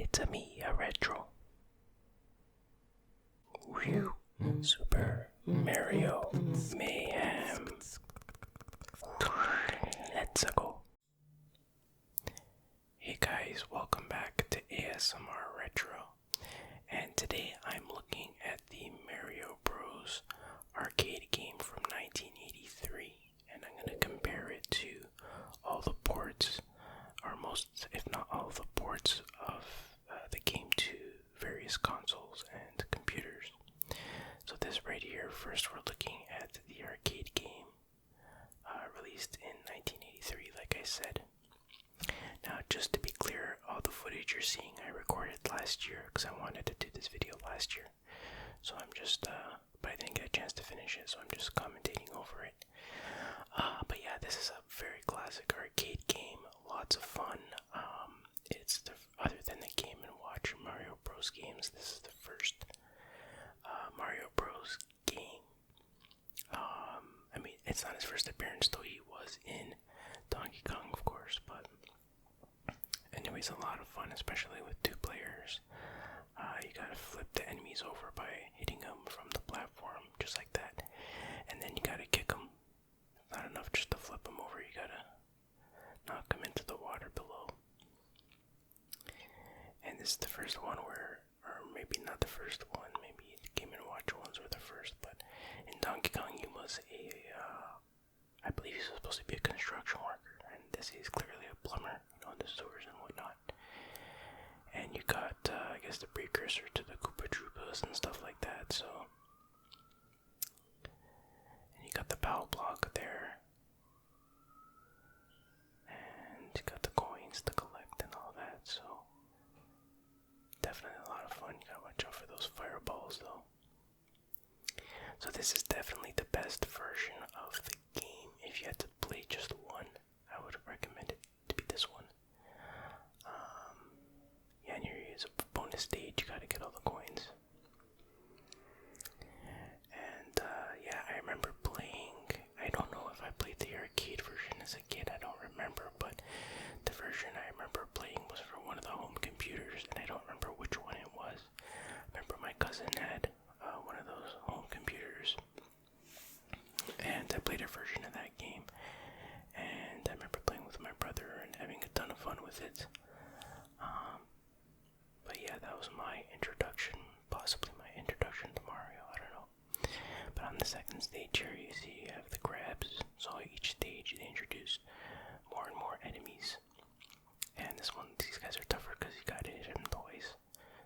It's a me, a retro. Whew. Super Mario Mayhem. Let's go. Hey guys, welcome back to ASMR Retro. And today I'm looking at the Mario Bros. Arcade game from 1983. And I'm going to compare it to all the ports, or most, if not all the ports of the game to various consoles and computers. So this right here, first we're looking at the arcade game, released in 1983, like I said. Now, just to be clear, all the footage you're seeing I recorded last year, because I wanted to do this video last year. So I'm just, but I didn't get a chance to finish it, so I'm just commentating over it. But yeah, this is a very classic arcade game, lots of fun. It's other than the Game & Watch Mario Bros. Games, this is the first Mario Bros. Game. I mean, it's not his first appearance, though he was in Donkey Kong, of course, but anyways, a lot of fun, especially with two players. You gotta flip the enemies over by hitting them from the platform, just like that, and then you gotta kick them. Not enough just to flip them over, you gotta knock them into the water below. And this is the first one where, or maybe not the first one, maybe Game & Watch ones were the first, but in Donkey Kong he was I believe he was supposed to be a construction worker, and this is clearly a plumber, in the sewers and whatnot. And you got, I guess, the precursor to the Koopa Troopas and stuff like that, so. And you got the power block there. And you got the coins to collect and all that, so. Definitely a lot of fun. You gotta watch out for those fireballs, though. So this is definitely the best version of the game. If you had to play just one, I would recommend it to be this one. Yeah, and here is a bonus stage. You gotta get all the coins. And yeah, I remember playing. I don't know if I played the arcade version as a kid. I don't remember, but the version I remember playing was for one of the home computers, and I don't remember which one it was. I remember my cousin had one of those home computers, and I played a version of that game, and I remember playing with my brother and having a ton of fun with it. But yeah, that was my introduction, possibly my introduction to Mario, I don't know. But on the second stage here, you see you have the crabs, so each stage they introduce more and more enemies. And this one, these guys are tougher because you gotta hit them twice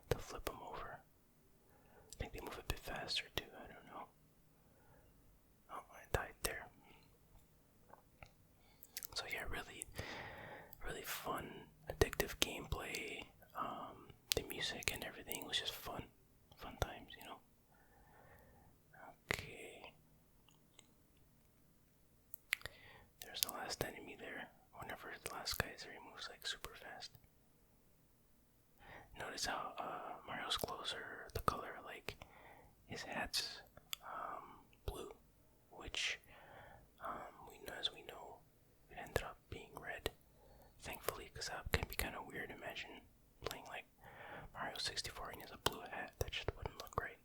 to flip them over. I think they move a bit faster too, I don't know. Oh, I died there. So yeah, really, really fun, addictive gameplay. The music and everything was just fun times, you know. Okay. There's the last enemy there. Whenever the last guy is there, he moves like super fast. Notice how Mario's clothes are the color, like his hat's blue, which as we know, it ended up being red. Thankfully, because that can be kind of weird. Imagine playing like Mario 64 and he has a blue hat. That just wouldn't look right.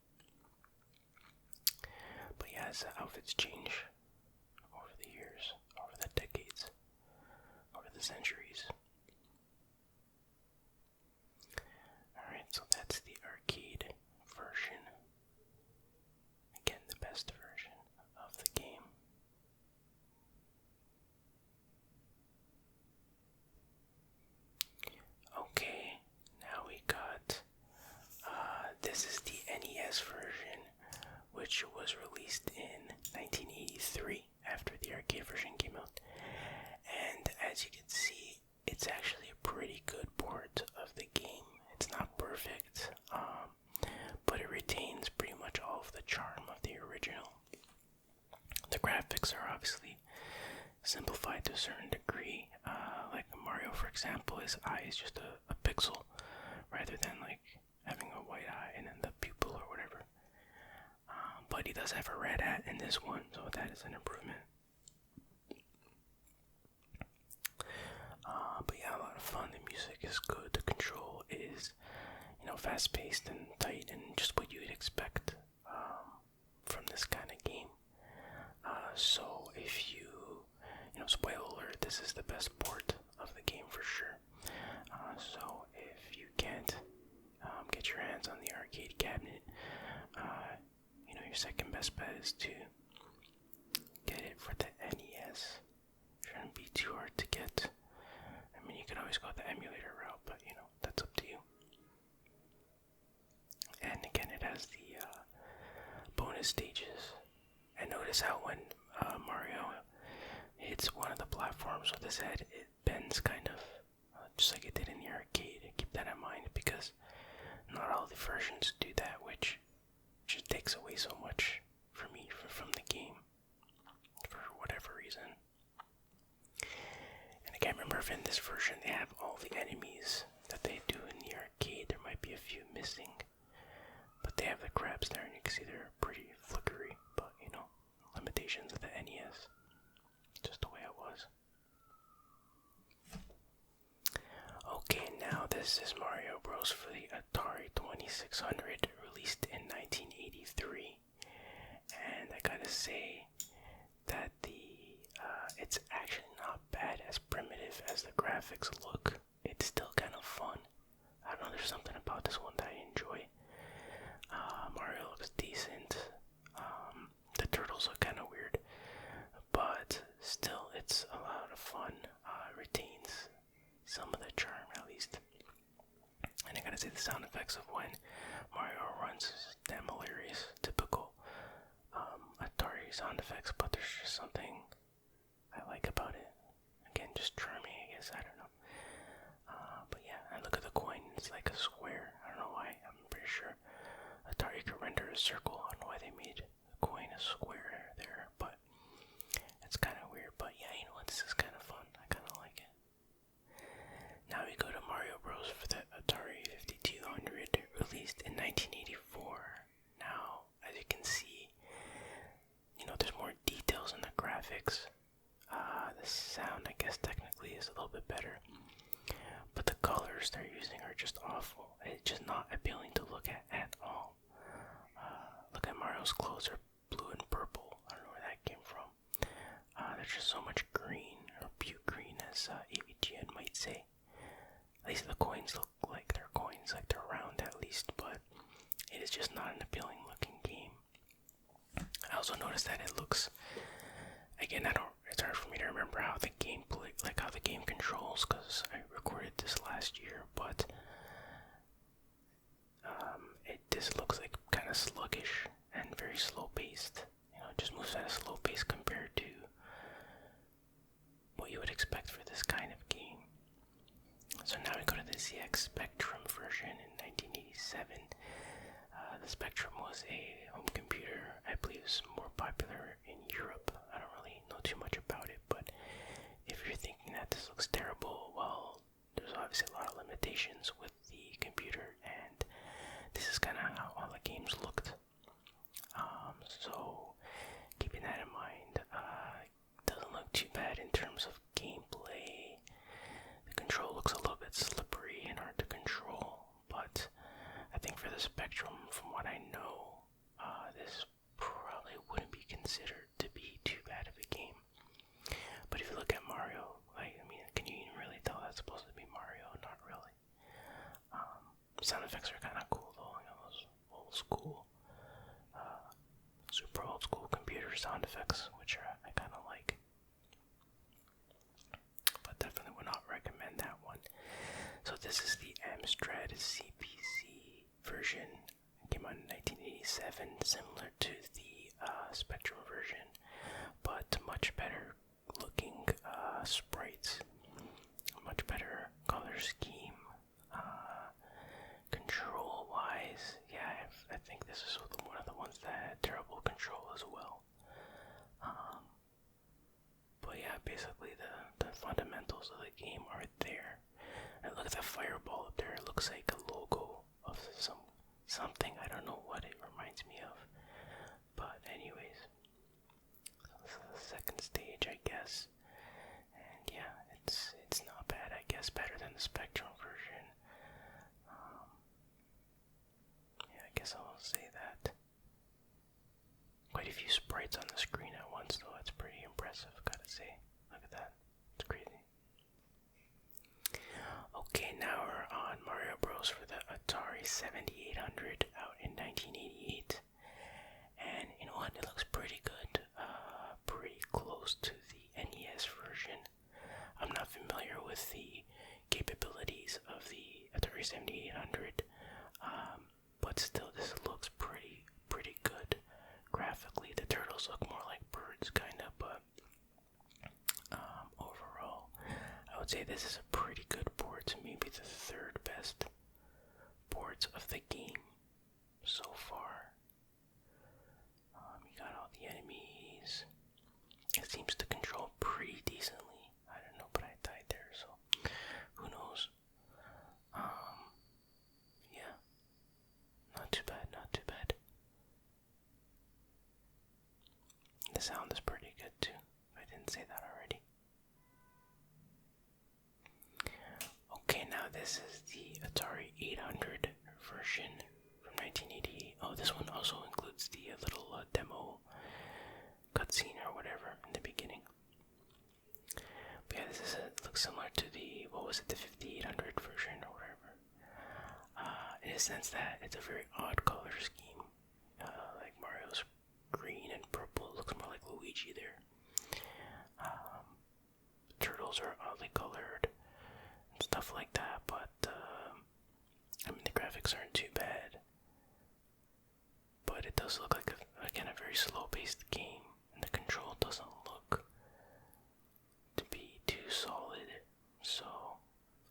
But yeah, his outfits change over the years, over the decades, over the centuries. Alright, so that's the arcade version. Again, the best version of the game. Okay, now we got, this is the NES version, which was released in 1983 after the arcade version came out. And as you can see, it's actually a pretty good port of the game. It's not perfect, but it retains pretty much all of the charm of the original. The graphics are obviously simplified to a certain degree. Like Mario, for example, his eye is just a pixel, rather than like having a white eye and then the pupil or whatever. But he does have a red hat in this one, so that is an improvement. But yeah, a lot of fun. The music is good. The control is fast-paced and tight and just what you'd expect from this kind of game. So if spoiler alert, this is the best port of the game for sure. So if you can't get your hands on the arcade cabinet, your second best bet is to get it for the NES. Shouldn't be too hard to get. I mean, you can always go the emulator route, but that's up to you. And again, it has the bonus stages. And notice how when Mario hits one of the platforms with his head, it bends kind of, just like it did in the arcade. Keep that in mind, because not all the versions do that, which just takes away so much for me from the game, for whatever reason. And I can't remember if in this version they have all the enemies that they do in the arcade. There might be a few missing, but they have the crabs there, and you can see they're pretty flickery, but limitations of the NES. Just the way it was. Okay, now this is Mario Bros. For the Atari 2600, released in 1983. And I gotta say that it's actually not bad, as primitive as the graphics look. It's still kind of fun. I don't know, there's something about this one that I enjoy. Mario looks decent. The turtles look kind of weird, but still, it's a lot of fun. Retains some of the charm, at least. And I gotta say, the sound effects of when Mario runs is damn hilarious. Typical Atari sound effects, but there's just something I like about it. Again, just charming, I guess. I don't know. But yeah, I look at the coin, it's like a square. I don't know why. I'm pretty sure Atari could render a circle. I don't know why they made the coin a square there, but it's kind of weird. But yeah, this is kind of fun. I kind of like it. Now we go to Mario Bros. For the Atari 5200, released in 1984. Now, as you can see, there's more details in the graphics. The sound, I guess, technically is a little bit better. But the colors they're using are just awful. It's just not appealing to look at all. Look at Mario's clothes are blue and purple. I don't know where that came from. There's just so much green, or puke green, as AVGN might say. At least the coins look like they're coins, like they're round at least, but it is just not an appealing looking game. I also noticed that it looks, again, it's hard for me to remember how the game how the game controls, because I recorded this last year, but this looks like kind of sluggish and very slow paced. It just moves at a slow pace compared to what you would expect for this kind of game. So now we go to the ZX Spectrum version in 1987. The Spectrum was a home computer. I believe it's more popular in Europe. I don't really know too much about it, but if you're thinking that this looks terrible, well, there's obviously a lot of limitations with the computer, and this is kind of how all the games looked. So keeping that in mind, it doesn't look too bad in terms of gameplay. The control looks a little bit slippery and hard to control, but I think for the Spectrum, from what I know, this probably wouldn't be considered to be too bad of a game. But if you look at Mario, can you even really tell that's supposed to be Mario? Not really. Sound effects are kind of cool though, those old school, super old school computer sound effects, which I kind of like. But definitely would not recommend that one. So this is the Amstrad CPC version. It came out in 1987, similar to the Spectrum version, but much better looking sprites, much better color scheme. Control wise, yeah, I think this is one of the ones that had terrible control as well. But yeah, basically the fundamentals of the game are there. And look at that fireball up there. It looks like a logo of something. I don't know what it reminds me of. But anyways, this is the second stage, I guess. And yeah, it's not bad, I guess. Better than the Spectrum version. sprites on the screen at once, though. That's pretty impressive, gotta say. Look at that. It's crazy. Okay, now we're on Mario Bros. For the Atari 7800 out in 1988. And you know what? It looks pretty good. Pretty close to the NES version. I'm not familiar with the capabilities of the Atari 7800, but still, this looks pretty good. Graphically, the turtles look more like birds, kinda, but overall, I would say this is a pretty good port. Maybe the third best ports of the game so far. You got all the enemies. It seems to control pretty decently. I don't know, but I died there, so who knows? Yeah, not too bad, not too bad. The sound is pretty good too, if I didn't say that already. Okay, now this is the Atari 800 version from 1988. Oh, this one also includes the little demo cutscene or whatever in the beginning. But yeah, looks similar to the, what was it, the 5800 version or whatever. In a sense that it's a very odd color scheme. Like Mario's green and purple. It looks more like Luigi there. Turtles are oddly colored and stuff like that, but I mean, the graphics aren't too bad. But it does look like, again, a very slow-paced game, and the control doesn't look to be too solid. So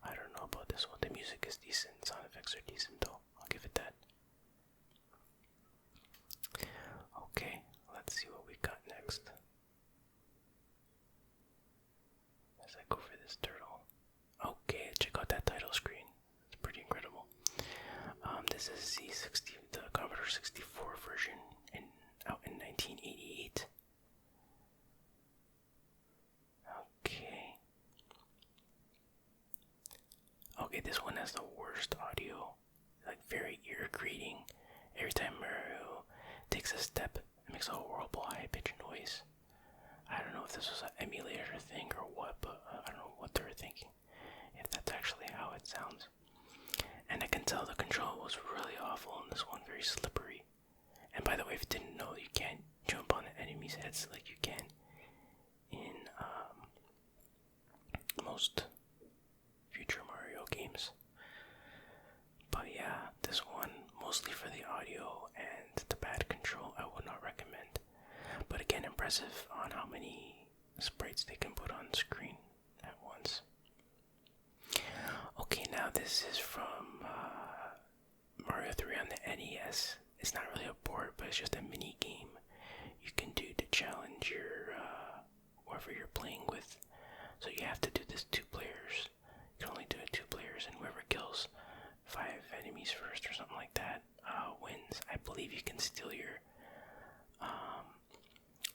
I don't know about this one. The music is decent, sound effects are decent though. I'll give it that. Okay, let's see what we got next. As I go for this turtle. Okay, check out that title screen. It's pretty incredible. This is the Commodore 64 version out in 1988. Okay, this one has the worst audio. Like, very ear-grating. Every time Mario takes a step, it makes a horrible high-pitched noise. I don't know if this was an emulator thing or what, but I don't know what they were thinking. If that's actually how it sounds. And I can tell the control was really awful in this one, very slippery. And by the way, if you didn't know, you can't jump on the enemies' heads like you can in most future Mario games. But yeah, this one, mostly for the audio and the bad control, I would not recommend. But again, impressive on how many sprites they can put on screen at once. Okay, now this is from Mario 3 on the NES. It's not really a board, but it's just a mini game you can do to challenge your whoever you're playing with. So you have to do this 2 players. You can only do it 2 players, and whoever kills 5 enemies first or something like that wins. I believe you can steal your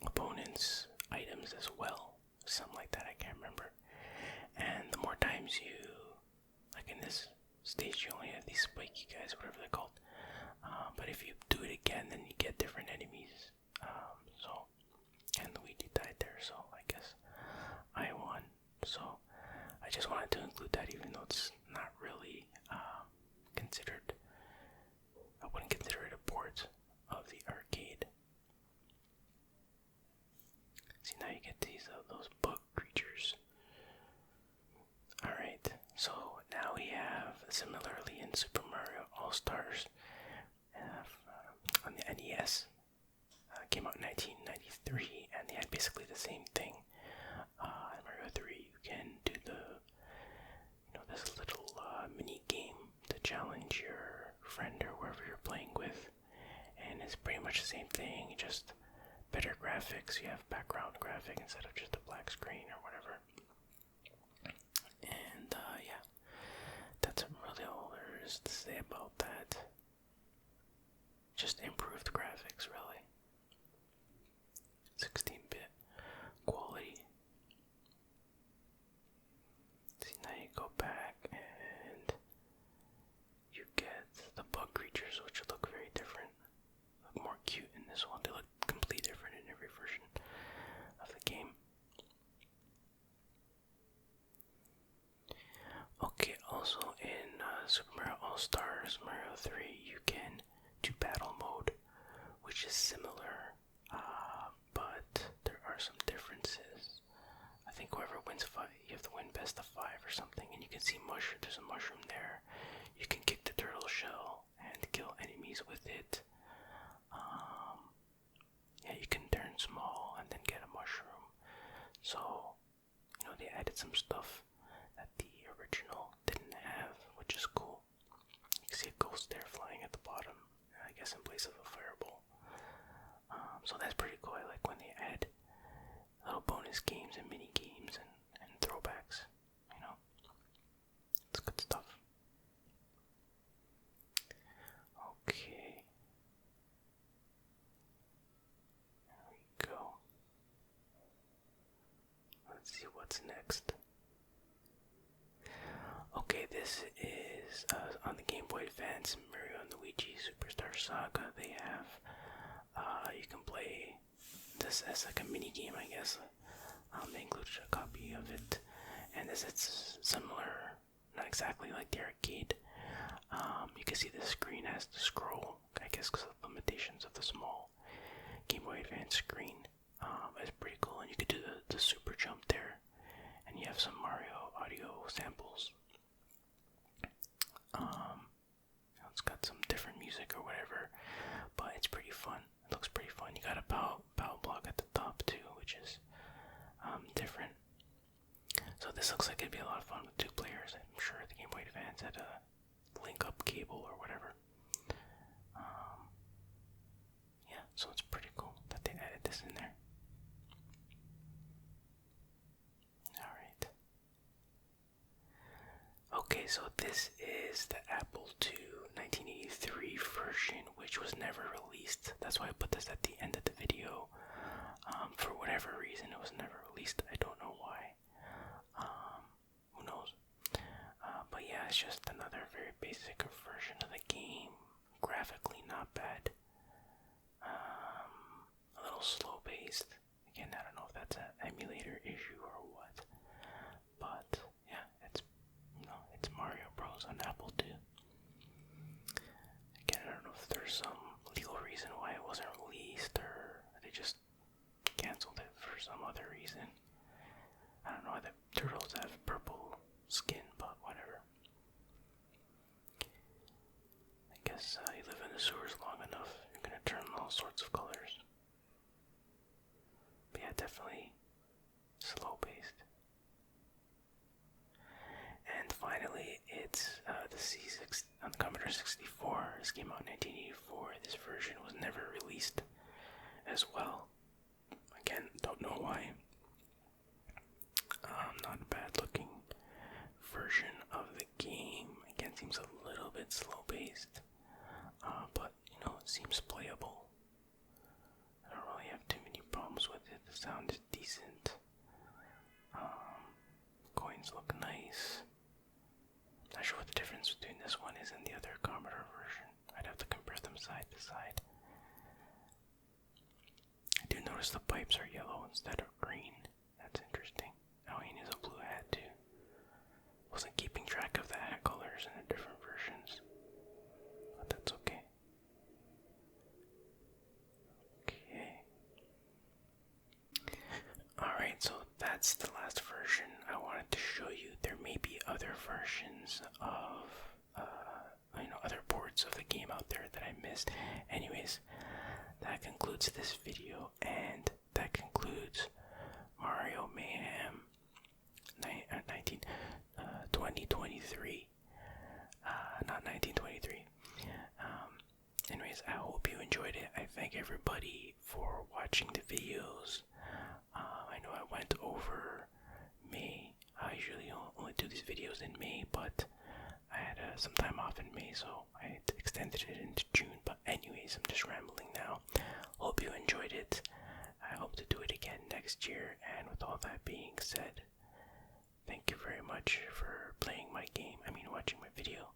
opponent's items as well. Something like that, I can't remember. And the more times you, like in this stage, you only have these spiky guys, whatever they're called. But if you do it again, then you get different enemies. And Luigi died there, so I guess I won. So I just wanted to include that, even though it's not really considered. I wouldn't consider it a port of the arcade. See, now you get those bug creatures. Alright, so now we have, similarly in Super Mario All-Stars on the NES, came out in 1993, and they had basically the same thing. In Mario 3, you can do this little mini game to challenge your friend or whoever you're playing with, and it's pretty much the same thing, just better graphics. You have background graphic instead of just a black screen or whatever. And yeah, that's really all there is to say about that. Just improved graphics, really. 16-bit quality. See, now you go back and you get the bug creatures, which look very different. Look more cute in this one. They look completely different in Stars Mario 3, you can do battle mode, which is similar, but there are some differences. I think whoever wins 5, you have to win best of 5 or something, and you can see there's a mushroom there. You can kick the turtle shell and kill enemies with it. Yeah, you can turn small and then get a mushroom. So, they added some stuff that the original didn't have, which is cool. You can see a ghost there flying at the bottom, I guess in place of a fireball. So that's pretty cool. I like when they add little bonus games and mini games and throwbacks. It's good stuff. Okay. There we go. Let's see what's next. Okay, this is on the Game Boy Advance, Mario and Luigi Superstar Saga. They have, you can play this as like a mini game, I guess. They include a copy of it, and it's similar, not exactly like the arcade. You can see the screen has to scroll, I guess because of the limitations of the small Game Boy Advance screen. It's pretty cool, and you could do the super jump there, and you have some Mario audio samples. It's got some different music or whatever, but it's pretty fun. It looks pretty fun. You got a bow block at the top too, which is different. So this looks like it'd be a lot of fun with 2 players. I'm sure the Game Boy Advance had a link-up cable or whatever. Yeah, so it's pretty cool that they added this in there. Alright. Okay, so this is the Apple II 1983 version, which was never released. That's why I put this at the end of the video. For whatever reason, it was never released. I don't know why. Who knows? But yeah, it's just another very basic version of the game. Graphically not bad. A little slow paced. Again, I don't know if that's an emulator issue or what. But yeah, it's Mario Bros. On Apple II. Again, I don't know if there's some legal reason why it wasn't released, or they just canceled it for some other reason. I don't know why the turtles have purple skin, but whatever. I guess you live in the sewers long enough, you're gonna turn all sorts of colors. But yeah, definitely slow paced. And finally, it's the C6 on the Commodore 64. This came out in 1984. This version was never released as well. Again, don't know why. Not a bad looking version of the game. Again, seems a little bit slow paced, but it seems playable. I don't really have too many problems with it. The sound is decent. Coins look nice. Not sure what the difference between this one is and the other Commodore version. I'd have to compare them side to side. I do notice the pipes are yellow instead of green. That's interesting. Oh, he needs a blue hat too. Wasn't keeping track of the hat colors in the different versions, but that's okay. Okay. Alright, so that's the last version I wanted to show you. There may be other versions of, other ports of the game out there that I missed. Anyways, that concludes this video, and that concludes Mario Mayhem 2023. Not 1923. Anyways, I hope you enjoyed it. I thank everybody for watching the videos. I know I went over May. I usually only do these videos in May, but I had some time off in May, so I extended it into June. But anyways, I'm just rambling now. Hope you enjoyed it. I hope to do it again next year. And with all that being said, thank you very much for playing my game. Watching my video.